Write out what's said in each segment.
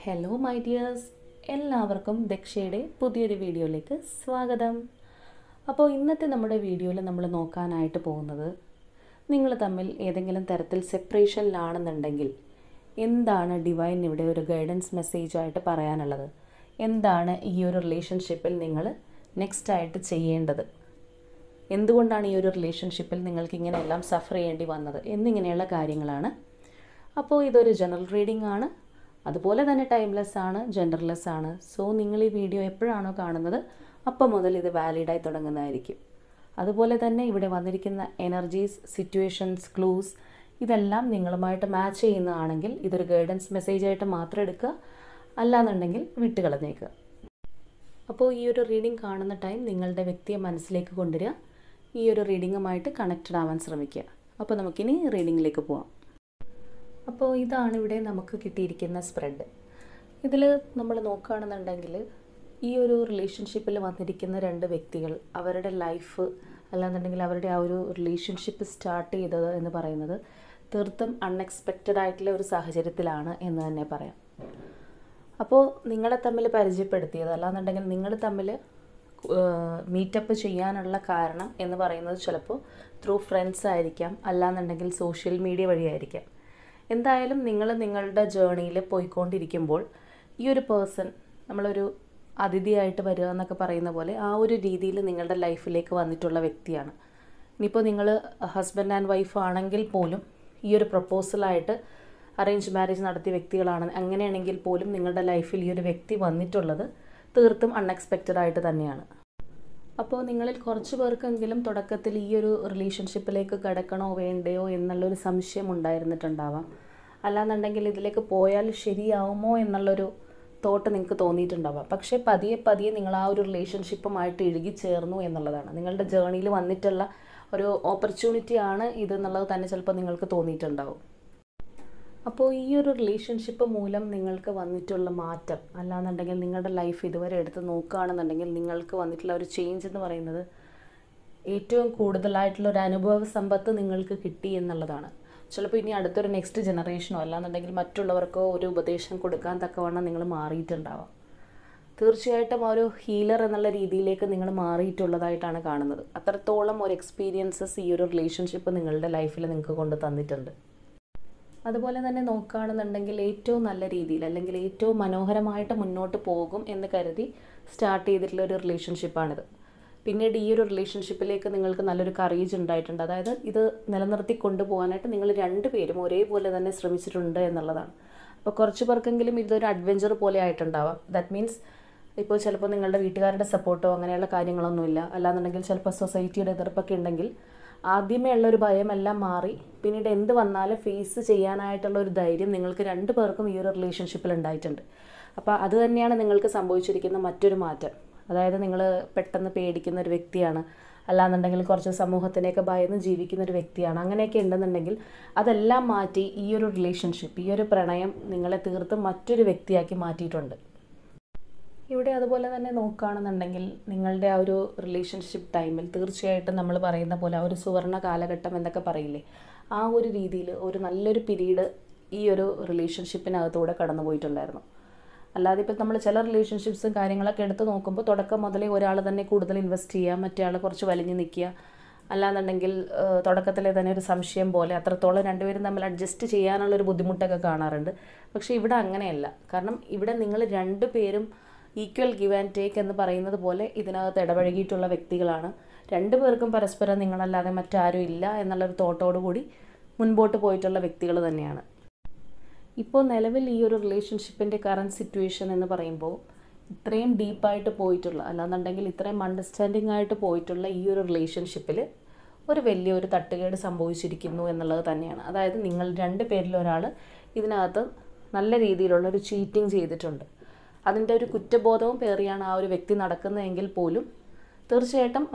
Hello my dears, എല്ലാവർക്കും ദക്ഷയുടെ പുതിയൊരു വീഡിയോയിലേക്ക് സ്വാഗതം. അപ്പോൾ ഇന്നത്തെ നമ്മുടെ വീഡിയോയിൽ നമ്മൾ നോക്കാനായിട്ട് പോകുന്നത്, നിങ്ങൾ തമ്മിൽ ഏതെങ്കിലും തരത്തിൽ സെപ്പറേഷനിലാണെന്നുണ്ടെങ്കിൽ എന്താണ് ഡിവൈൻ ഇവിടെ ഒരു ഗൈഡൻസ് മെസ്സേജായിട്ട് പറയാനുള്ളത്, എന്താണ് ഈ ഒരു റിലേഷൻഷിപ്പിൽ നിങ്ങൾ നെക്സ്റ്റ് ആയിട്ട് ചെയ്യേണ്ടത്, എന്തുകൊണ്ടാണ് ഈ ഒരു റിലേഷൻഷിപ്പിൽ നിങ്ങൾക്ക് ഇങ്ങനെയെല്ലാം സഫർ ചെയ്യേണ്ടി വന്നത് എന്നിങ്ങനെയുള്ള കാര്യങ്ങളാണ്. അപ്പോൾ ഇതൊരു ജനറൽ റീഡിംഗ് ആണ്, അതുപോലെ തന്നെ ടൈംലെസ് ആണ്, ജെൻഡർലെസ് ആണ്. സോ നിങ്ങൾ ഈ വീഡിയോ എപ്പോഴാണോ കാണുന്നത് അപ്പം മുതൽ ഇത് വാലിഡായി തുടങ്ങുന്നതായിരിക്കും. അതുപോലെ തന്നെ ഇവിടെ വന്നിരിക്കുന്ന എനർജീസ്, സിറ്റുവേഷൻസ്, ക്ലൂസ് ഇതെല്ലാം നിങ്ങളുമായിട്ട് മാച്ച് ചെയ്യുന്നതാണെങ്കിൽ ഇതൊരു ഗൈഡൻസ് മെസ്സേജായിട്ട് മാത്രം എടുക്കുക, അല്ലാന്നുണ്ടെങ്കിൽ വിട്ടുകളഞ്ഞേക്കുക. അപ്പോൾ ഈ ഒരു റീഡിംഗ് കാണുന്ന ടൈം നിങ്ങളുടെ വ്യക്തിയെ മനസ്സിലേക്ക് കൊണ്ടുവരിക, ഈ ഒരു റീഡിങ്ങുമായിട്ട് കണക്റ്റഡ് ആവാൻ ശ്രമിക്കുക. അപ്പോൾ നമുക്കിനി റീഡിങ്ങിലേക്ക് പോവാം. അപ്പോൾ ഇതാണ് ഇവിടെ നമുക്ക് കിട്ടിയിരിക്കുന്ന സ്പ്രെഡ്. ഇതിൽ നമ്മൾ നോക്കുകയാണെന്നുണ്ടെങ്കിൽ ഈ ഒരു റിലേഷൻഷിപ്പിൽ വന്നിരിക്കുന്ന രണ്ട് വ്യക്തികൾ അവരുടെ ലൈഫ് അല്ലാന്നുണ്ടെങ്കിൽ അവരുടെ ആ ഒരു റിലേഷൻഷിപ്പ് സ്റ്റാർട്ട് ചെയ്തത് എന്ന് പറയുന്നത് തീർത്തും അൺഎക്സ്പെക്റ്റഡ് ആയിട്ടുള്ള ഒരു സാഹചര്യത്തിലാണ് എന്ന് തന്നെ പറയാം. അപ്പോൾ നിങ്ങളെ തമ്മിൽ പരിചയപ്പെടുത്തിയത് അല്ലാന്നുണ്ടെങ്കിൽ നിങ്ങൾ തമ്മിൽ മീറ്റപ്പ് ചെയ്യാനുള്ള കാരണം എന്ന് പറയുന്നത് ചിലപ്പോൾ ത്രൂ ഫ്രണ്ട്സ് ആയിരിക്കാം, അല്ലാന്നുണ്ടെങ്കിൽ സോഷ്യൽ മീഡിയ വഴിയായിരിക്കാം. എന്തായാലും നിങ്ങൾ നിങ്ങളുടെ ജേണിയിൽ പോയിക്കൊണ്ടിരിക്കുമ്പോൾ ഈ ഒരു പേഴ്സൺ നമ്മളൊരു അതിഥിയായിട്ട് വരിക എന്നൊക്കെ പറയുന്ന പോലെ ആ ഒരു രീതിയിൽ നിങ്ങളുടെ ലൈഫിലേക്ക് വന്നിട്ടുള്ള വ്യക്തിയാണ്. ഇനിയിപ്പോൾ നിങ്ങൾ ഹസ്ബൻഡ് ആൻഡ് വൈഫ് ആണെങ്കിൽ പോലും ഈ ഒരു പ്രപ്പോസലായിട്ട് അറേഞ്ച് മാരേജ് നടത്തിയ വ്യക്തികളാണ്, അങ്ങനെയാണെങ്കിൽ പോലും നിങ്ങളുടെ ലൈഫിൽ ഈ ഒരു വ്യക്തി വന്നിട്ടുള്ളത് തീർത്തും അൺഎക്സ്പെക്റ്റഡ് ആയിട്ട് തന്നെയാണ്. അപ്പോൾ നിങ്ങളിൽ കുറച്ച് പേർക്കെങ്കിലും തുടക്കത്തിൽ ഈ ഒരു റിലേഷൻഷിപ്പിലേക്ക് കടക്കണോ വേണ്ടയോ എന്നുള്ളൊരു സംശയം ഉണ്ടായിരുന്നിട്ടുണ്ടാവാം, അല്ലാന്നുണ്ടെങ്കിൽ ഇതിലേക്ക് പോയാൽ ശരിയാവുമോ എന്നുള്ളൊരു തോട്ട് നിങ്ങൾക്ക് തോന്നിയിട്ടുണ്ടാവാം. പക്ഷേ പതിയെ പതിയെ നിങ്ങൾ ആ ഒരു റിലേഷൻഷിപ്പുമായിട്ട് ഇഴുകിച്ചേർന്നു എന്നുള്ളതാണ്. നിങ്ങളുടെ ജേണിയിൽ വന്നിട്ടുള്ള ഒരു ഓപ്പർച്യൂണിറ്റി ആണ് ഇതെന്നുള്ളത് തന്നെ ചിലപ്പോൾ നിങ്ങൾക്ക് തോന്നിയിട്ടുണ്ടാവും. അപ്പോൾ ഈ ഒരു റിലേഷൻഷിപ്പ് മൂലം നിങ്ങൾക്ക് വന്നിട്ടുള്ള മാറ്റം അല്ലാന്നുണ്ടെങ്കിൽ നിങ്ങളുടെ ലൈഫ് ഇതുവരെ എടുത്ത് നോക്കുകയാണെന്നുണ്ടെങ്കിൽ നിങ്ങൾക്ക് വന്നിട്ടുള്ള ഒരു ചേഞ്ച് എന്ന് പറയുന്നത് ഏറ്റവും കൂടുതലായിട്ടുള്ള ഒരു അനുഭവ സമ്പത്ത് നിങ്ങൾക്ക് കിട്ടി എന്നുള്ളതാണ്. ചിലപ്പോൾ ഇനി അടുത്തൊരു നെക്സ്റ്റ് ജനറേഷനോ അല്ലാന്നുണ്ടെങ്കിൽ മറ്റുള്ളവർക്കോ ഒരു ഉപദേശം കൊടുക്കാൻ തക്കവണ്ണം നിങ്ങൾ മാറിയിട്ടുണ്ടാവാം. തീർച്ചയായിട്ടും ആ ഒരു ഹീലർ എന്നുള്ള രീതിയിലേക്ക് നിങ്ങൾ മാറിയിട്ടുള്ളതായിട്ടാണ് കാണുന്നത്. അത്രത്തോളം ഒരു എക്സ്പീരിയൻസസ് ഈ ഒരു റിലേഷൻഷിപ്പ് നിങ്ങളുടെ ലൈഫിൽ നിങ്ങൾക്ക് കൊണ്ട് തന്നിട്ടുണ്ട്. അതുപോലെ തന്നെ നോക്കുകയാണെന്നുണ്ടെങ്കിൽ ഏറ്റവും നല്ല രീതിയിൽ അല്ലെങ്കിൽ ഏറ്റവും മനോഹരമായിട്ട് മുന്നോട്ട് പോകും എന്ന് കരുതി സ്റ്റാർട്ട് ചെയ്തിട്ടുള്ള ഒരു റിലേഷൻഷിപ്പാണിത്. പിന്നീട് ഈ ഒരു റിലേഷൻഷിപ്പിലേക്ക് നിങ്ങൾക്ക് നല്ലൊരു കറേജ് ഉണ്ടായിട്ടുണ്ട്. അതായത് ഇത് നിലനിർത്തി കൊണ്ടുപോകാനായിട്ട് നിങ്ങൾ രണ്ടുപേരും ഒരേപോലെ തന്നെ ശ്രമിച്ചിട്ടുണ്ട് എന്നുള്ളതാണ്. അപ്പോൾ കുറച്ച് പേർക്കെങ്കിലും ഇതൊരു അഡ്വഞ്ചർ പോലെ ആയിട്ടുണ്ടാവാം. ദാറ്റ് മീൻസ് ഇപ്പോൾ ചിലപ്പോൾ നിങ്ങളുടെ വീട്ടുകാരുടെ സപ്പോർട്ടോ അങ്ങനെയുള്ള കാര്യങ്ങളൊന്നുമില്ല, അല്ലാന്നുണ്ടെങ്കിൽ ചിലപ്പോൾ സൊസൈറ്റിയുടെ എതിർപ്പൊക്കെ ഉണ്ടെങ്കിൽ ആദ്യമേ ഉള്ളൊരു ഭയമെല്ലാം മാറി പിന്നീട് എന്ത് വന്നാലും ഫേസ് ചെയ്യാനായിട്ടുള്ള ഒരു ധൈര്യം നിങ്ങൾക്ക് രണ്ടു പേർക്കും ഈ ഒരു റിലേഷൻഷിപ്പിൽ ഉണ്ടായിട്ടുണ്ട്. അപ്പോൾ അത് തന്നെയാണ് നിങ്ങൾക്ക് സംഭവിച്ചിരിക്കുന്ന മറ്റൊരു മാറ്റം. അതായത് നിങ്ങൾ പെട്ടെന്ന് പേടിക്കുന്ന ഒരു വ്യക്തിയാണ്, അല്ലാന്നുണ്ടെങ്കിൽ കുറച്ച് സമൂഹത്തിനെയൊക്കെ ഭയന്ന് ജീവിക്കുന്ന ഒരു വ്യക്തിയാണ്, അങ്ങനെയൊക്കെ ഉണ്ടെന്നുണ്ടെങ്കിൽ അതെല്ലാം മാറ്റി ഈ ഒരു റിലേഷൻഷിപ്പ്, ഈ ഒരു പ്രണയം നിങ്ങളെ തീർത്തും മറ്റൊരു വ്യക്തിയാക്കി മാറ്റിയിട്ടുണ്ട്. ഇവിടെ അതുപോലെ തന്നെ നോക്കുകയാണെന്നുണ്ടെങ്കിൽ നിങ്ങളുടെ ആ ഒരു റിലേഷൻഷിപ്പ് ടൈമിൽ തീർച്ചയായിട്ടും നമ്മൾ പറയുന്ന പോലെ ആ ഒരു സുവർണ്ണ കാലഘട്ടം എന്നൊക്കെ പറയില്ലേ, ആ ഒരു രീതിയിൽ ഒരു നല്ലൊരു പീരീഡ് ഈ ഒരു റിലേഷൻഷിപ്പിനകത്തൂടെ കടന്നു പോയിട്ടുണ്ടായിരുന്നു. അല്ലാതെ ഇപ്പോൾ നമ്മൾ ചില റിലേഷൻഷിപ്സും കാര്യങ്ങളൊക്കെ എടുത്ത് നോക്കുമ്പോൾ തുടക്കം മുതലേ ഒരാൾ തന്നെ കൂടുതൽ ഇൻവെസ്റ്റ് ചെയ്യുക, മറ്റേ ആൾ കുറച്ച് വലിഞ്ഞു നിൽക്കുക, അല്ലാന്നുണ്ടെങ്കിൽ തുടക്കത്തിലെ തന്നെ ഒരു സംശയം പോലെ അത്രത്തോളം രണ്ടുപേരും തമ്മിൽ അഡ്ജസ്റ്റ് ചെയ്യാനുള്ളൊരു ബുദ്ധിമുട്ടൊക്കെ കാണാറുണ്ട്. പക്ഷേ ഇവിടെ അങ്ങനെയല്ല. കാരണം ഇവിടെ നിങ്ങൾ രണ്ടുപേരും ഈക്വൽ ഗിവ് ആൻഡ് ടേക്ക് എന്ന് പറയുന്നത് പോലെ ഇതിനകത്ത് ഇടപഴകിയിട്ടുള്ള വ്യക്തികളാണ്. രണ്ടു പേർക്കും പരസ്പരം നിങ്ങളല്ലാതെ മറ്റാരും ഇല്ല എന്നുള്ളൊരു തോട്ടോടുകൂടി മുൻപോട്ട് പോയിട്ടുള്ള വ്യക്തികൾ തന്നെയാണ്. ഇപ്പോൾ നിലവിൽ ഈ ഒരു റിലേഷൻഷിപ്പിൻ്റെ കറൻറ്റ് സിറ്റുവേഷൻ എന്ന് പറയുമ്പോൾ ഇത്രയും ഡീപ്പായിട്ട് പോയിട്ടുള്ള അല്ലാന്നുണ്ടെങ്കിൽ ഇത്രയും അണ്ടർസ്റ്റാൻഡിങ് ആയിട്ട് പോയിട്ടുള്ള ഈ ഒരു റിലേഷൻഷിപ്പിൽ ഒരു വലിയൊരു തട്ടുകേട് സംഭവിച്ചിരിക്കുന്നു എന്നുള്ളത് തന്നെയാണ്. അതായത് നിങ്ങൾ രണ്ട് പേരിൽ ഒരാൾ ഇതിനകത്ത് നല്ല രീതിയിലുള്ളൊരു ചീറ്റിംഗ് ചെയ്തിട്ടുണ്ട്. അതിൻ്റെ ഒരു കുറ്റബോധവും പേറിയാണ് ആ ഒരു വ്യക്തി നടക്കുന്നതെങ്കിൽ പോലും തീർച്ചയായിട്ടും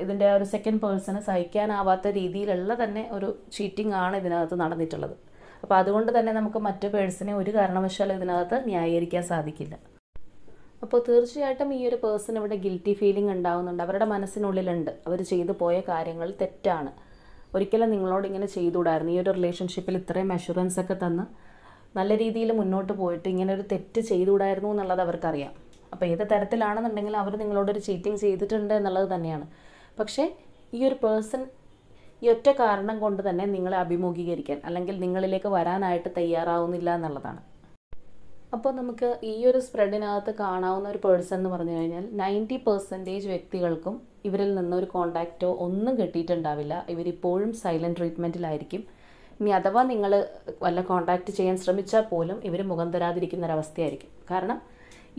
ഇതിൻ്റെ ആ ഒരു സെക്കൻഡ് പേഴ്സണ് സഹിക്കാനാവാത്ത രീതിയിലുള്ള തന്നെ ഒരു ചീറ്റിംഗ് ആണ് ഇതിനകത്ത് നടന്നിട്ടുള്ളത്. അപ്പോൾ അതുകൊണ്ട് തന്നെ നമുക്ക് മറ്റു പേഴ്സണെ ഒരു കാരണവശാലും ഇതിനകത്ത് ന്യായീകരിക്കാൻ സാധിക്കില്ല. അപ്പോൾ തീർച്ചയായിട്ടും ഈ ഒരു പേഴ്സൺ ഇവിടെ ഗിൽറ്റി ഫീലിംഗ് ഉണ്ടാകുന്നുണ്ട്. അവരുടെ മനസ്സിനുള്ളിലുണ്ട് അവർ ചെയ്തു പോയ കാര്യങ്ങൾ തെറ്റാണ്, ഒരിക്കലും നിങ്ങളോട് ഇങ്ങനെ ചെയ്തുകൂടായിരുന്നു, ഈ ഒരു റിലേഷൻഷിപ്പിൽ ഇത്രയും അഷുറൻസ് ഒക്കെ തന്ന് നല്ല രീതിയിൽ മുന്നോട്ട് പോയിട്ട് ഇങ്ങനെ ഒരു തെറ്റ് ചെയ്തുകൂടായിരുന്നു എന്നുള്ളത് അവർക്കറിയാം. അപ്പോൾ ഏത് തരത്തിലാണെന്നുണ്ടെങ്കിലും അവർ നിങ്ങളോടൊരു ചീറ്റിംഗ് ചെയ്തിട്ടുണ്ട് എന്നുള്ളത് തന്നെയാണ്. പക്ഷേ ഈ ഒരു പേഴ്സൺ ഈ ഒറ്റ കാരണം കൊണ്ട് തന്നെ നിങ്ങളെ അഭിമുഖീകരിക്കാൻ അല്ലെങ്കിൽ നിങ്ങളിലേക്ക് വരാനായിട്ട് തയ്യാറാവുന്നില്ല എന്നുള്ളതാണ്. അപ്പോൾ നമുക്ക് ഈ ഒരു സ്പ്രെഡിനകത്ത് കാണാവുന്ന ഒരു പേഴ്സൺ എന്ന് പറഞ്ഞു കഴിഞ്ഞാൽ 90% വ്യക്തികൾക്കും ഇവരിൽ നിന്നൊരു കോണ്ടാക്റ്റോ ഒന്നും കിട്ടിയിട്ടുണ്ടാവില്ല. ഇവരിപ്പോഴും സൈലൻറ്റ് ട്രീറ്റ്മെൻറ്റിലായിരിക്കും. ഇനി അഥവാ നിങ്ങൾ വല്ല കോണ്ടാക്റ്റ് ചെയ്യാൻ ശ്രമിച്ചാൽ പോലും ഇവർ മുഖം തരാതിരിക്കുന്നൊരവസ്ഥയായിരിക്കും. കാരണം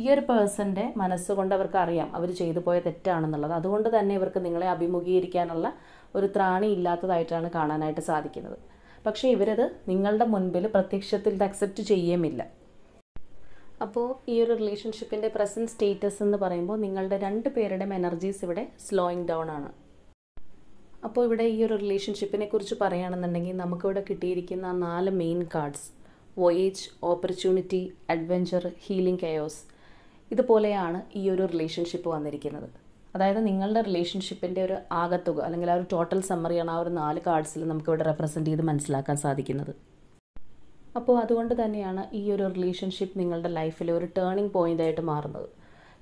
ഈ ഒരു പേഴ്സൻ്റെ മനസ്സുകൊണ്ട് അവർക്ക് അറിയാം അവർ ചെയ്തു പോയ തെറ്റാണെന്നുള്ളത്. അതുകൊണ്ട് തന്നെ ഇവർക്ക് നിങ്ങളെ അഭിമുഖീകരിക്കാനുള്ള ഒരു ത്രാണി ഇല്ലാത്തതായിട്ടാണ് കാണാനായിട്ട് സാധിക്കുന്നത്. പക്ഷേ ഇവരത് നിങ്ങളുടെ മുൻപിൽ പ്രത്യക്ഷത്തിൽ അക്സെപ്റ്റ് ചെയ്യുകയുമില്ല. അപ്പോൾ ഈ ഒരു റിലേഷൻഷിപ്പിൻ്റെ പ്രസൻറ്റ് സ്റ്റേറ്റസ് എന്ന് പറയുമ്പോൾ നിങ്ങളുടെ 2 പേരുടെയും എനർജീസ് ഇവിടെ സ്ലോയിങ് ഡൗൺ ആണ്. അപ്പോൾ ഇവിടെ ഈ ഒരു റിലേഷൻഷിപ്പിനെ കുറിച്ച് പറയുകയാണെന്നുണ്ടെങ്കിൽ നമുക്കിവിടെ കിട്ടിയിരിക്കുന്ന 4 main cards voyage, opportunity, adventure, healing, chaos ഇതുപോലെയാണ് ഈ ഒരു റിലേഷൻഷിപ്പ് വന്നിരിക്കുന്നത്. അതായത് നിങ്ങളുടെ റിലേഷൻഷിപ്പിൻ്റെ ഒരു ആകത്തുക അല്ലെങ്കിൽ ആ ഒരു ടോട്ടൽ സമ്മറിയാണ് ആ ഒരു 4 കാർഡ്സിൽ നമുക്കിവിടെ റെപ്രസെൻറ്റ് ചെയ്ത് മനസ്സിലാക്കാൻ സാധിക്കുന്നത്. അപ്പോൾ അതുകൊണ്ട് തന്നെയാണ് ഈ ഒരു റിലേഷൻഷിപ്പ് നിങ്ങളുടെ ലൈഫിൽ ഒരു ടേണിംഗ് പോയിൻ്റായിട്ട് മാറുന്നത്.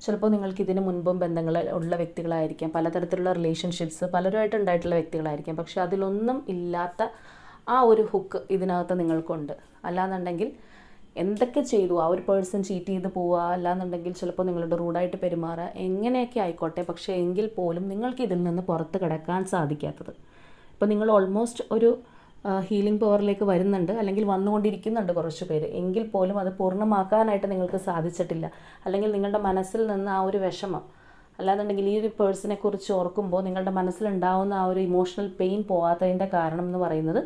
ചിലപ്പോൾ നിങ്ങൾക്ക് ഇതിന് മുൻപും ബന്ധങ്ങൾ ഉള്ള വ്യക്തികളായിരിക്കാം, പലതരത്തിലുള്ള റിലേഷൻഷിപ്സ് പലരുമായിട്ട് ഉണ്ടായിട്ടുള്ള വ്യക്തികളായിരിക്കാം. പക്ഷെ അതിലൊന്നും ഇല്ലാത്ത ആ ഒരു ഹുക്ക് ഇതിനകത്ത് നിങ്ങൾക്കുണ്ട്. അല്ലാന്നുണ്ടെങ്കിൽ എന്തൊക്കെ ചെയ്തു ആ ഒരു പേഴ്സൺ ചീറ്റ് ചെയ്ത് പോവുക, അല്ലാന്നുണ്ടെങ്കിൽ ചിലപ്പോൾ നിങ്ങളുടെ റൂഡായിട്ട് പെരുമാറുക, എങ്ങനെയൊക്കെ ആയിക്കോട്ടെ, പക്ഷേ എങ്കിൽ പോലും നിങ്ങൾക്ക് ഇതിൽ നിന്ന് പുറത്ത് കിടക്കാൻ സാധിക്കാത്തത്. ഇപ്പോൾ നിങ്ങൾ ഓൾമോസ്റ്റ് ഒരു ഹീലിംഗ് പവറിലേക്ക് വരുന്നുണ്ട് അല്ലെങ്കിൽ വന്നുകൊണ്ടിരിക്കുന്നുണ്ട് കുറച്ച് പേര്, എങ്കിൽ പോലും അത് പൂർണ്ണമാക്കാനായിട്ട് നിങ്ങൾക്ക് സാധിച്ചിട്ടില്ല. അല്ലെങ്കിൽ നിങ്ങളുടെ മനസ്സിൽ നിന്ന് ആ ഒരു വിഷമം, അല്ലാന്നുണ്ടെങ്കിൽ ഈ ഒരു പേഴ്സണെ കുറിച്ച് ഓർക്കുമ്പോൾ നിങ്ങളുടെ മനസ്സിലുണ്ടാവുന്ന ആ ഒരു ഇമോഷണൽ പെയിൻ പോകാത്തതിൻ്റെ കാരണം എന്ന് പറയുന്നത്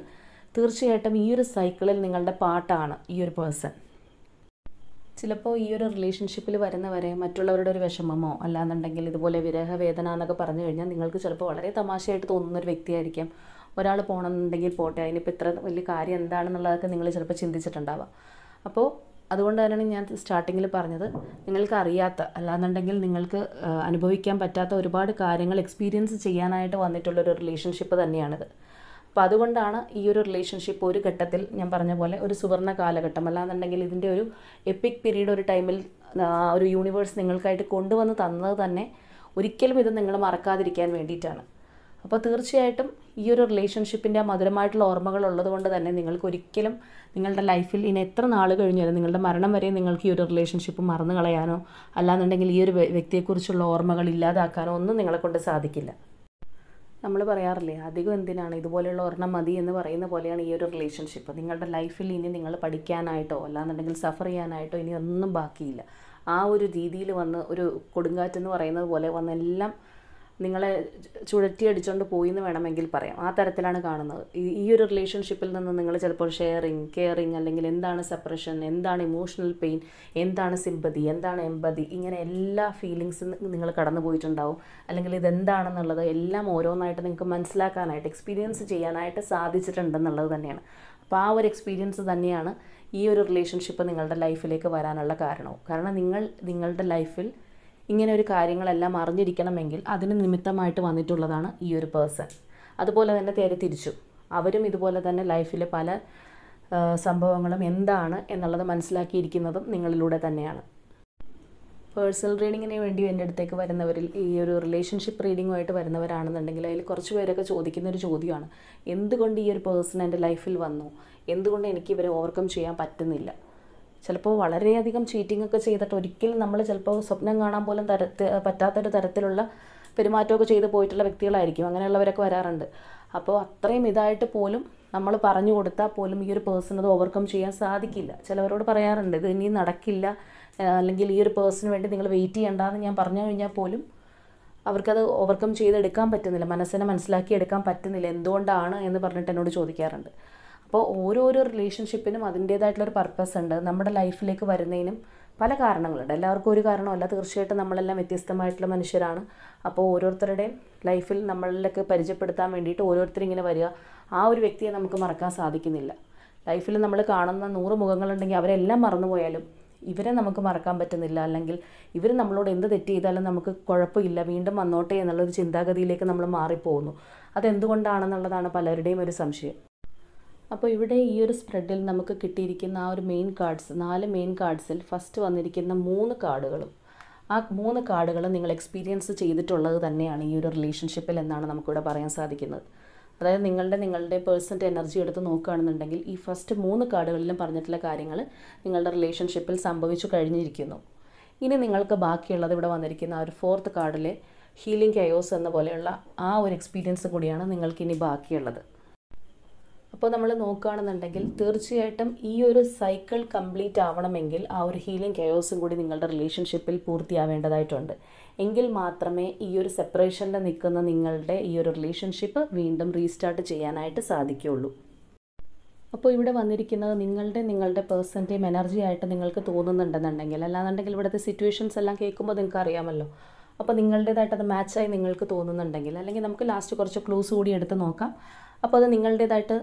തീർച്ചയായിട്ടും ഈ ഒരു സൈക്കിളിൽ നിങ്ങളുടെ പാർട്ടാണ് ഈ ഒരു പേഴ്സൺ. ചിലപ്പോൾ ഈ ഒരു റിലേഷൻഷിപ്പിൽ വരുന്നവരെ മറ്റുള്ളവരുടെ ഒരു വിഷമമോ അല്ലാന്നുണ്ടെങ്കിൽ ഇതുപോലെ വിരഹവേദന എന്നൊക്കെ പറഞ്ഞു കഴിഞ്ഞാൽ നിങ്ങൾക്ക് ചിലപ്പോൾ വളരെ തമാശയായിട്ട് തോന്നുന്നൊരു വ്യക്തിയായിരിക്കാം. ഒരാൾ പോകണമെന്നുണ്ടെങ്കിൽ പോട്ടെ, അതിനിപ്പോൾ ഇത്ര വലിയ കാര്യം എന്താണെന്നുള്ളതൊക്കെ നിങ്ങൾ ചിലപ്പോൾ ചിന്തിച്ചിട്ടുണ്ടാവാം. അപ്പോൾ അതുകൊണ്ട് തന്നെയാണ് ഞാൻ സ്റ്റാർട്ടിങ്ങിൽ പറഞ്ഞത്, നിങ്ങൾക്ക് അറിയാത്ത അല്ലാന്നുണ്ടെങ്കിൽ നിങ്ങൾക്ക് അനുഭവിക്കാൻ പറ്റാത്ത ഒരുപാട് കാര്യങ്ങൾ എക്സ്പീരിയൻസ് ചെയ്യാനായിട്ട് വന്നിട്ടുള്ളൊരു റിലേഷൻഷിപ്പ് തന്നെയാണിത്. അപ്പോൾ അതുകൊണ്ടാണ് ഈ ഒരു റിലേഷൻഷിപ്പ് ഒരു ഘട്ടത്തിൽ ഞാൻ പറഞ്ഞ പോലെ ഒരു സുവർണ്ണ കാലഘട്ടം, അല്ലാന്നുണ്ടെങ്കിൽ ഇതിൻ്റെ ഒരു എപ്പിക് പീരീഡ് ഒരു ടൈമിൽ ഒരു യൂണിവേഴ്സ് നിങ്ങൾക്കായിട്ട് കൊണ്ടുവന്ന് തന്നത് തന്നെ ഒരിക്കലും ഇത് നിങ്ങൾ മറക്കാതിരിക്കാൻ വേണ്ടിയിട്ടാണ്. അപ്പോൾ തീർച്ചയായിട്ടും ഈ ഒരു റിലേഷൻഷിപ്പിൻ്റെ ആ മധുരമായിട്ടുള്ള ഓർമ്മകൾ ഉള്ളത് കൊണ്ട് തന്നെ നിങ്ങൾക്ക് ഒരിക്കലും നിങ്ങളുടെ ലൈഫിൽ ഇനി എത്ര നാൾ കഴിഞ്ഞാലും നിങ്ങളുടെ മരണം വരെ നിങ്ങൾക്ക് ഈ ഒരു റിലേഷൻഷിപ്പ് മറന്നു കളയാനോ അല്ലാന്നുണ്ടെങ്കിൽ ഈ ഒരു വ്യക്തിയെക്കുറിച്ചുള്ള ഓർമ്മകൾ ഇല്ലാതാക്കാനോ ഒന്നും നിങ്ങളെക്കൊണ്ട് സാധിക്കില്ല. നമ്മൾ പറയാറില്ലേ, അധികം എന്തിനാണ്, ഇതുപോലെയുള്ള ഒരെണ്ണം മതി എന്ന് പറയുന്ന പോലെയാണ് ഈ ഒരു റിലേഷൻഷിപ്പ്. നിങ്ങളുടെ ലൈഫിൽ ഇനി നിങ്ങൾ പഠിക്കാനായിട്ടോ അല്ലാന്നുണ്ടെങ്കിൽ സഫർ ചെയ്യാനായിട്ടോ ഇനി ഒന്നും ബാക്കിയില്ല. ആ ഒരു രീതിയിൽ വന്ന് ഒരു കൊടുങ്കാറ്റെന്ന് പറയുന്നത് പോലെ വന്നെല്ലാം നിങ്ങളെ ചുഴറ്റിയടിച്ചുകൊണ്ട് പോയി എന്ന് വേണമെങ്കിൽ പറയാം. ആ തരത്തിലാണ് കാണുന്നത്. ഈ ഒരു റിലേഷൻഷിപ്പിൽ നിന്ന് നിങ്ങൾ ചിലപ്പോൾ ഷെയറിങ്, കെയറിങ്, അല്ലെങ്കിൽ എന്താണ് സെപ്പറേഷൻ, എന്താണ് ഇമോഷണൽ പെയിൻ, എന്താണ് സിമ്പതി, എന്താണ് എമ്പതി, ഇങ്ങനെ എല്ലാ ഫീലിങ്സും നിങ്ങൾ കടന്നു പോയിട്ടുണ്ടാവും. അല്ലെങ്കിൽ ഇതെന്താണെന്നുള്ളത് എല്ലാം ഓരോന്നായിട്ട് നിങ്ങൾക്ക് മനസ്സിലാക്കാനായിട്ട് എക്സ്പീരിയൻസ് ചെയ്യാനായിട്ട് സാധിച്ചിട്ടുണ്ടെന്നുള്ളത് തന്നെയാണ്. അപ്പോൾ ആ ഒരു എക്സ്പീരിയൻസ് തന്നെയാണ് ഈ ഒരു റിലേഷൻഷിപ്പ് നിങ്ങളുടെ ലൈഫിലേക്ക് വരാനുള്ള കാരണവും. കാരണം നിങ്ങളുടെ ലൈഫിൽ ഇങ്ങനെ ഒരു കാര്യങ്ങളെല്ലാം അറിഞ്ഞിരിക്കണമെങ്കിൽ അതിന് നിമിത്തമായിട്ട് വന്നിട്ടുള്ളതാണ് ഈ ഒരു പേഴ്സൺ. അതുപോലെ തന്നെ തിരിച്ചു അവരും ഇതുപോലെ തന്നെ ലൈഫിലെ പല സംഭവങ്ങളും എന്താണ് എന്നുള്ളത് മനസ്സിലാക്കിയിരിക്കുന്നതും നിങ്ങളിലൂടെ തന്നെയാണ്. പേഴ്സണൽ റീഡിങ്ങിന് വേണ്ടി എൻ്റെ അടുത്തേക്ക് വരുന്നവരിൽ ഈ ഒരു റിലേഷൻഷിപ്പ് റീഡിങ്ങുമായിട്ട് വരുന്നവരാണെന്നുണ്ടെങ്കിൽ അതിൽ കുറച്ച് പേരൊക്കെ ചോദിക്കുന്നൊരു ചോദ്യമാണ്, എന്തുകൊണ്ട് ഈ ഒരു പേഴ്സൺ എൻ്റെ ലൈഫിൽ വന്നു, എന്തുകൊണ്ട് എനിക്ക് ഇവരെ ഓവർകം ചെയ്യാൻ പറ്റുന്നില്ല. ചിലപ്പോൾ വളരെയധികം ചീറ്റിംഗ് ഒക്കെ ചെയ്തിട്ട് ഒരിക്കലും നമ്മൾ ചിലപ്പോൾ സ്വപ്നം കാണാൻ പോലും പറ്റാത്തൊരു തരത്തിലുള്ള പെരുമാറ്റമൊക്കെ ചെയ്ത് പോയിട്ടുള്ള വ്യക്തികളായിരിക്കും. അങ്ങനെയുള്ളവരൊക്കെ വരാറുണ്ട്. അപ്പോൾ അത്രയും ഇതായിട്ട് പോലും നമ്മൾ പറഞ്ഞു കൊടുത്താൽ പോലും ഈ ഒരു പേഴ്സൺ അത് ഓവർകം ചെയ്യാൻ സാധിക്കില്ല. ചിലവരോട് പറയാറുണ്ട്, ഇത് ഇനി നടക്കില്ല, അല്ലെങ്കിൽ ഈ ഒരു പേഴ്സണിന് വേണ്ടി നിങ്ങൾ വെയിറ്റ് ചെയ്യണ്ടെന്ന് ഞാൻ പറഞ്ഞു കഴിഞ്ഞാൽ പോലും അവർക്കത് ഓവർകം ചെയ്തെടുക്കാൻ പറ്റുന്നില്ല, മനസ്സിനെ മനസ്സിലാക്കിയെടുക്കാൻ പറ്റുന്നില്ല. എന്തുകൊണ്ടാണ് എന്ന് പറഞ്ഞിട്ട് എന്നോട് ചോദിക്കാറുണ്ട്. അപ്പോൾ ഓരോരോ റിലേഷൻഷിപ്പിനും അതിൻ്റേതായിട്ടുള്ളൊരു പർപ്പസ് ഉണ്ട്. നമ്മുടെ ലൈഫിലേക്ക് വരുന്നതിനും പല കാരണങ്ങളുണ്ട്. എല്ലാവർക്കും ഒരു കാരണമല്ല. തീർച്ചയായിട്ടും നമ്മളെല്ലാം വ്യത്യസ്തമായിട്ടുള്ള മനുഷ്യരാണ്. അപ്പോൾ ഓരോരുത്തരുടെയും ലൈഫിൽ നമ്മളിലേക്ക് പരിചയപ്പെടുത്താൻ വേണ്ടിയിട്ട് ഓരോരുത്തരിങ്ങനെ വരിക. ആ ഒരു വ്യക്തിയെ നമുക്ക് മറക്കാൻ സാധിക്കുന്നില്ല. ലൈഫിൽ നമ്മൾ കാണുന്ന 100 മുഖങ്ങളുണ്ടെങ്കിൽ അവരെല്ലാം മറന്നുപോയാലും ഇവരെ നമുക്ക് മറക്കാൻ പറ്റുന്നില്ല. അല്ലെങ്കിൽ ഇവർ നമ്മളോട് എന്ത് തെറ്റ് ചെയ്താലും നമുക്ക് കുഴപ്പമില്ല, വീണ്ടും വന്നോട്ടെ എന്നുള്ളൊരു ചിന്താഗതിയിലേക്ക് നമ്മൾ മാറിപ്പോകുന്നു. അതെന്തുകൊണ്ടാണെന്നുള്ളതാണ് പലരുടെയും ഒരു സംശയം. അപ്പോൾ ഇവിടെ ഈ ഒരു സ്പ്രെഡിൽ നമുക്ക് കിട്ടിയിരിക്കുന്ന ആ ഒരു മെയിൻ കാർഡ്സ് 4 മെയിൻ കാർഡ്സിൽ ഫസ്റ്റ് വന്നിരിക്കുന്ന 3 കാർഡുകളും ആ 3 കാർഡുകളും നിങ്ങൾ എക്സ്പീരിയൻസ് ചെയ്തിട്ടുള്ളത് തന്നെയാണ് ഈ ഒരു റിലേഷൻഷിപ്പിൽ എന്നാണ് നമുക്കിവിടെ പറയാൻ സാധിക്കുന്നത്. അതായത് നിങ്ങളുടെ പേഴ്സൻ്റെ എനർജി എടുത്ത് നോക്കുകയാണെന്നുണ്ടെങ്കിൽ ഈ ഫസ്റ്റ് 3 കാർഡുകളിലും പറഞ്ഞിട്ടുള്ള കാര്യങ്ങൾ നിങ്ങളുടെ റിലേഷൻഷിപ്പിൽ സംഭവിച്ചു കഴിഞ്ഞിരിക്കുന്നു. ഇനി നിങ്ങൾക്ക് ബാക്കിയുള്ളത് ഇവിടെ വന്നിരിക്കുന്ന ആ ഒരു 4th കാർഡിലെ ഹീലിംഗ് കെയോസ് എന്ന പോലെയുള്ള ആ ഒരു എക്സ്പീരിയൻസ് കൂടിയാണ് നിങ്ങൾക്കിനി ബാക്കിയുള്ളത്. അപ്പോൾ നമ്മൾ നോക്കുകയാണെന്നുണ്ടെങ്കിൽ തീർച്ചയായിട്ടും ഈ ഒരു സൈക്കിൾ കംപ്ലീറ്റ് ആവണമെങ്കിൽ ആ ഒരു ഹീലിംഗ് കെയോസും കൂടി നിങ്ങളുടെ റിലേഷൻഷിപ്പിൽ പൂർത്തിയാവേണ്ടതായിട്ടുണ്ട്. എങ്കിൽ മാത്രമേ ഈ ഒരു സെപ്പറേഷനിൽ നിൽക്കുന്ന നിങ്ങളുടെ ഈ ഒരു റിലേഷൻഷിപ്പ് വീണ്ടും റീസ്റ്റാർട്ട് ചെയ്യാനായിട്ട് സാധിക്കുകയുള്ളൂ. അപ്പോൾ ഇവിടെ വന്നിരിക്കുന്നത് നിങ്ങളുടെ പേഴ്സൻ്റെയും എനർജി ആയിട്ട് നിങ്ങൾക്ക് തോന്നുന്നുണ്ടെന്നുണ്ടെങ്കിൽ, അല്ലാന്നുണ്ടെങ്കിൽ ഇവിടുത്തെ സിറ്റുവേഷൻസ് എല്ലാം കേൾക്കുമ്പോൾ നിങ്ങൾക്ക് അറിയാമല്ലോ. അപ്പോൾ നിങ്ങളുടേതായിട്ട് അത് മാച്ചായി നിങ്ങൾക്ക് തോന്നുന്നുണ്ടെങ്കിൽ, അല്ലെങ്കിൽ നമുക്ക് ലാസ്റ്റ് കുറച്ച് ക്ലൂസ് കൂടി എടുത്ത് നോക്കാം. അപ്പോൾ അത് നിങ്ങളുടേതായിട്ട്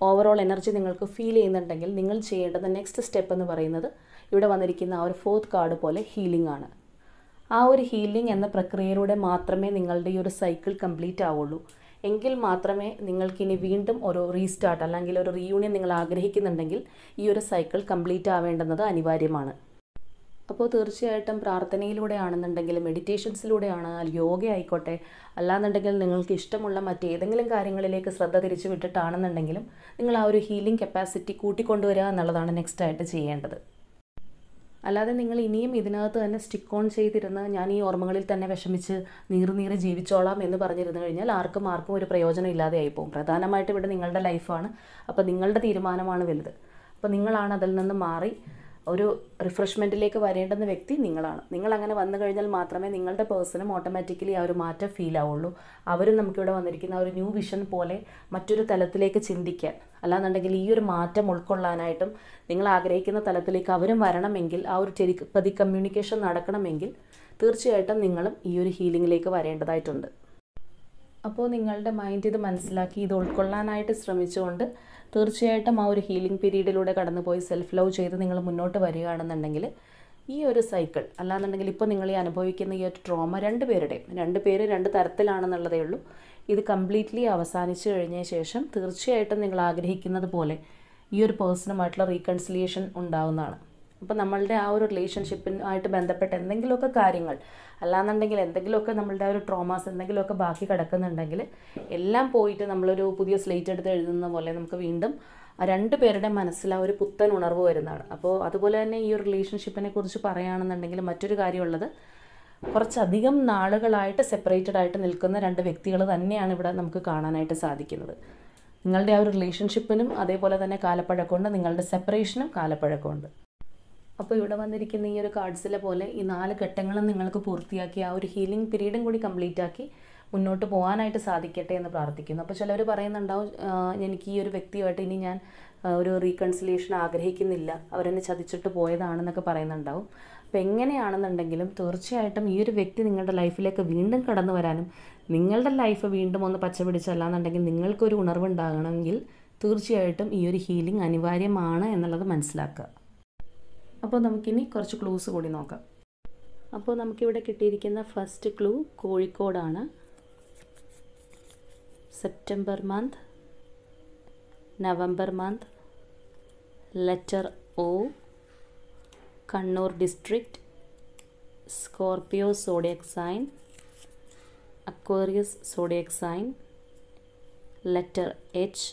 ഓവറോൾ എനർജി നിങ്ങൾക്ക് ഫീൽ ചെയ്യുന്നുണ്ടെങ്കിൽ നിങ്ങൾ ചെയ്യേണ്ടത് നെക്സ്റ്റ് സ്റ്റെപ്പ് എന്ന് പറയുന്നത് ഇവിടെ വന്നിരിക്കുന്ന ആ ഒരു 4th കാർഡ് പോലെ ഹീലിംഗ് ആണ്. ആ ഒരു ഹീലിംഗ് എന്ന പ്രക്രിയയിലൂടെ മാത്രമേ നിങ്ങളുടെ ഈ ഒരു സൈക്കിൾ കംപ്ലീറ്റ് ആവുള്ളൂ. എങ്കിൽ മാത്രമേ നിങ്ങൾക്കിനി വീണ്ടും ഒരു റീസ്റ്റാർട്ട് അല്ലെങ്കിൽ ഒരു റീയൂണിയൻ നിങ്ങൾ ആഗ്രഹിക്കുന്നുണ്ടെങ്കിൽ ഈ ഒരു സൈക്കിൾ കംപ്ലീറ്റ് ആവേണ്ടുന്നത് അനിവാര്യമാണ്. അപ്പോൾ തീർച്ചയായിട്ടും പ്രാർത്ഥനയിലൂടെ ആണെന്നുണ്ടെങ്കിൽ, മെഡിറ്റേഷൻസിലൂടെയാണ്, യോഗ ആയിക്കോട്ടെ, അല്ലാന്നുണ്ടെങ്കിൽ നിങ്ങൾക്ക് ഇഷ്ടമുള്ള മറ്റേതെങ്കിലും കാര്യങ്ങളിലേക്ക് ശ്രദ്ധ തിരിച്ചു വിട്ടിട്ടാണെന്നുണ്ടെങ്കിലും നിങ്ങൾ ആ ഒരു ഹീലിംഗ് കപ്പാസിറ്റി കൂട്ടിക്കൊണ്ടുവരിക എന്നുള്ളതാണ് നെക്സ്റ്റ് ആയിട്ട് ചെയ്യേണ്ടത്. അല്ലാതെ നിങ്ങൾ ഇനിയും ഇതിനകത്ത് തന്നെ സ്റ്റിക്ക് ഓൺ ചെയ്തിരുന്ന് ഞാൻ ഈ ഓർമ്മകളിൽ തന്നെ വിഷമിച്ച് നീറി ജീവിച്ചോളാം എന്ന് പറഞ്ഞിരുന്നു കഴിഞ്ഞാൽ ആർക്കും ഒരു പ്രയോജനം ഇല്ലാതെ ആയിപ്പോവും. പ്രധാനമായിട്ട് ഇവിടെ നിങ്ങളുടെ ലൈഫാണ്. അപ്പോൾ നിങ്ങളുടെ തീരുമാനമാണ് വലുത്. അപ്പോൾ നിങ്ങളാണ് അതിൽ നിന്ന് മാറി ഒരു റിഫ്രഷ്മെൻറ്റിലേക്ക് വരേണ്ടുന്ന വ്യക്തി നിങ്ങളാണ്. നിങ്ങൾ അങ്ങനെ വന്നു കഴിഞ്ഞാൽ മാത്രമേ നിങ്ങളുടെ പേഴ്സണും ഓട്ടോമാറ്റിക്കലി ആ ഒരു മാറ്റം ഫീൽ ആവുള്ളൂ. അവരും നമുക്കിവിടെ വന്നിരിക്കുന്ന ഒരു ന്യൂ വിഷൻ പോലെ മറ്റൊരു തലത്തിലേക്ക് ചിന്തിക്കാൻ, അല്ലാന്നുണ്ടെങ്കിൽ ഈ ഒരു മാറ്റം ഉൾക്കൊള്ളാനായിട്ടും നിങ്ങൾ ആഗ്രഹിക്കുന്ന തലത്തിലേക്ക് അവരും വരണമെങ്കിൽ, ആ ഒരു ടെലിപതി കമ്മ്യൂണിക്കേഷൻ നടക്കണമെങ്കിൽ തീർച്ചയായിട്ടും നിങ്ങളും ഈ ഒരു ഹീലിംഗിലേക്ക് വരേണ്ടതായിട്ടുണ്ട്. അപ്പോൾ നിങ്ങളുടെ മൈൻഡ് ഇത് മനസ്സിലാക്കി ഇത് ഉൾക്കൊള്ളാനായിട്ട് ശ്രമിച്ചുകൊണ്ട് തീർച്ചയായിട്ടും ആ ഒരു ഹീലിംഗ് പീരീഡിലൂടെ കടന്നുപോയി സെൽഫ് ലവ് ചെയ്ത് നിങ്ങൾ മുന്നോട്ട് വരികയാണെന്നുണ്ടെങ്കിൽ ഈ ഒരു സൈക്കിൾ, അല്ലാന്നുണ്ടെങ്കിൽ ഇപ്പോൾ നിങ്ങൾ ഈ അനുഭവിക്കുന്ന ഈ ഒരു ട്രോമ രണ്ട് പേര് 2 തരത്തിലാണെന്നുള്ളതേ ഉള്ളൂ. ഇത് കംപ്ലീറ്റ്ലി അവസാനിച്ചു കഴിഞ്ഞ ശേഷം തീർച്ചയായിട്ടും നിങ്ങൾ ആഗ്രഹിക്കുന്നത് പോലെ ഈ ഒരു പേഴ്സണുമായിട്ടുള്ള റീകൺസിലിയേഷൻ ഉണ്ടാവുന്നതാണ്. അപ്പോൾ നമ്മളുടെ ആ ഒരു റിലേഷൻഷിപ്പിനായിട്ട് ബന്ധപ്പെട്ട എന്തെങ്കിലുമൊക്കെ കാര്യങ്ങൾ, അല്ലാന്നുണ്ടെങ്കിൽ എന്തെങ്കിലുമൊക്കെ നമ്മളുടെ ആ ഒരു ട്രോമാസ് എന്തെങ്കിലുമൊക്കെ ബാക്കി കിടക്കുന്നുണ്ടെങ്കിൽ എല്ലാം പോയിട്ട് നമ്മളൊരു പുതിയ സ്ലേറ്റ് എടുത്ത് എഴുതുന്ന പോലെ നമുക്ക് വീണ്ടും ആ 2 പേരുടെ മനസ്സിൽ ആ ഒരു പുത്തൻ ഉണർവ് വരുന്നതാണ്. അപ്പോൾ അതുപോലെ തന്നെ ഈ ഒരു റിലേഷൻഷിപ്പിനെ കുറിച്ച് പറയുകയാണെന്നുണ്ടെങ്കിൽ മറ്റൊരു കാര്യമുള്ളത്, കുറച്ചധികം നാളുകളായിട്ട് സെപ്പറേറ്റഡ് ആയിട്ട് നിൽക്കുന്ന 2 വ്യക്തികൾ തന്നെയാണ് ഇവിടെ നമുക്ക് കാണാനായിട്ട് സാധിക്കുന്നത്. നിങ്ങളുടെ ആ ഒരു റിലേഷൻഷിപ്പിനും അതേപോലെ തന്നെ കാലപ്പഴക്കമുണ്ട്, നിങ്ങളുടെ സെപ്പറേഷനും കാലപ്പഴക്കമുണ്ട്. അപ്പോൾ ഇവിടെ വന്നിരിക്കുന്ന ഈ ഒരു കാർഡ്സിലെ പോലെ ഈ 4 ഘട്ടങ്ങളും നിങ്ങൾക്ക് പൂർത്തിയാക്കി ആ ഒരു ഹീലിംഗ് പീരീഡും കൂടി കംപ്ലീറ്റ് ആക്കി മുന്നോട്ട് പോകാനായിട്ട് സാധിക്കട്ടെ എന്ന് പ്രാർത്ഥിക്കുന്നു. അപ്പോൾ ചിലർ പറയുന്നുണ്ടാവും, എനിക്ക് ഈ ഒരു വ്യക്തിയുമായിട്ട് ഇനി ഞാൻ ഒരു റീകൺസിലിയേഷൻ ആഗ്രഹിക്കുന്നില്ല, അവരെന്നെ ചതിച്ചിട്ട് പോയതാണെന്നൊക്കെ പറയുന്നുണ്ടാവും. അപ്പോൾ എങ്ങനെയാണെന്നുണ്ടെങ്കിലും തീർച്ചയായിട്ടും ഈ ഒരു വ്യക്തി നിങ്ങളുടെ ലൈഫിലേക്ക് വീണ്ടും കടന്നു വരാനും നിങ്ങളുടെ ലൈഫ് വീണ്ടും ഒന്ന് പച്ച പിടിച്ചല്ലാന്നുണ്ടെങ്കിൽ നിങ്ങൾക്കൊരു ഉണർവുണ്ടാകണമെങ്കിൽ തീർച്ചയായിട്ടും ഈ ഒരു ഹീലിംഗ് അനിവാര്യമാണ് എന്നുള്ളത് മനസ്സിലാക്കുക. അപ്പോൾ നമുക്കിനി കുറച്ച് ക്ലൂസ് കൂടി നോക്കാം. അപ്പോൾ നമുക്കിവിടെ കിട്ടിയിരിക്കുന്ന ഫസ്റ്റ് ക്ലൂ കോഴിക്കോടാണ്. September month, November month, letter O, Kannur district, Scorpio zodiac sign, Aquarius zodiac sign, letter H,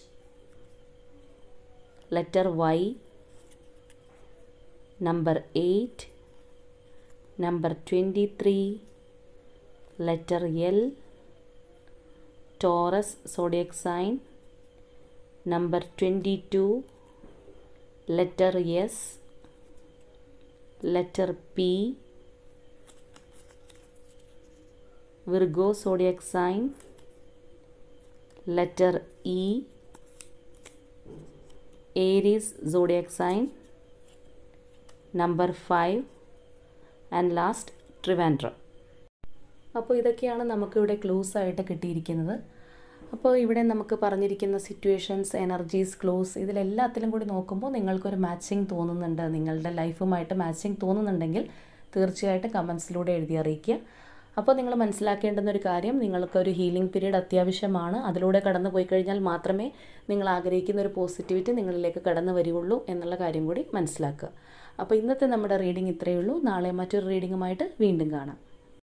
letter Y, number 8, number 23, letter L, Taurus zodiac sign, number 22, letter S, letter P, Virgo zodiac sign, letter E, Aries zodiac sign, number 5 and last Trivandrum. അപ്പോൾ ഇതൊക്കെയാണ് നമുക്കിവിടെ clues ആയിട്ട് കിട്ടിയിരിക്കുന്നത്. അപ്പോൾ ഇവിടെ നമുക്ക് പറഞ്ഞിരിക്കുന്ന situations, energies, clues ഇതിലെല്ലാത്തിലും കൂടി നോക്കുമ്പോൾ നിങ്ങൾക്കൊരു മാച്ചിങ് തോന്നുന്നുണ്ട്, നിങ്ങളുടെ ലൈഫുമായിട്ട് മാച്ചിങ് തോന്നുന്നുണ്ടെങ്കിൽ തീർച്ചയായിട്ടും കമൻസിലൂടെ എഴുതി അറിയിക്കുക. അപ്പോൾ നിങ്ങൾ മനസ്സിലാക്കേണ്ടുന്ന ഒരു കാര്യം, നിങ്ങൾക്കൊരു ഹീലിംഗ് പീരീഡ് അത്യാവശ്യമാണ്. അതിലൂടെ കടന്നു പോയി കഴിഞ്ഞാൽ മാത്രമേ നിങ്ങൾ ആഗ്രഹിക്കുന്ന ഒരു പോസിറ്റിവിറ്റി നിങ്ങളിലേക്ക് കടന്നു വരികയുള്ളൂ എന്നുള്ള കാര്യം കൂടി മനസ്സിലാക്കുക. അപ്പോൾ ഇന്നത്തെ നമ്മുടെ റീഡിംഗ് ഇത്രയേ ഉള്ളൂ. നാളെ മറ്റൊരു റീഡിങ്ങുമായിട്ട് വീണ്ടും കാണാം.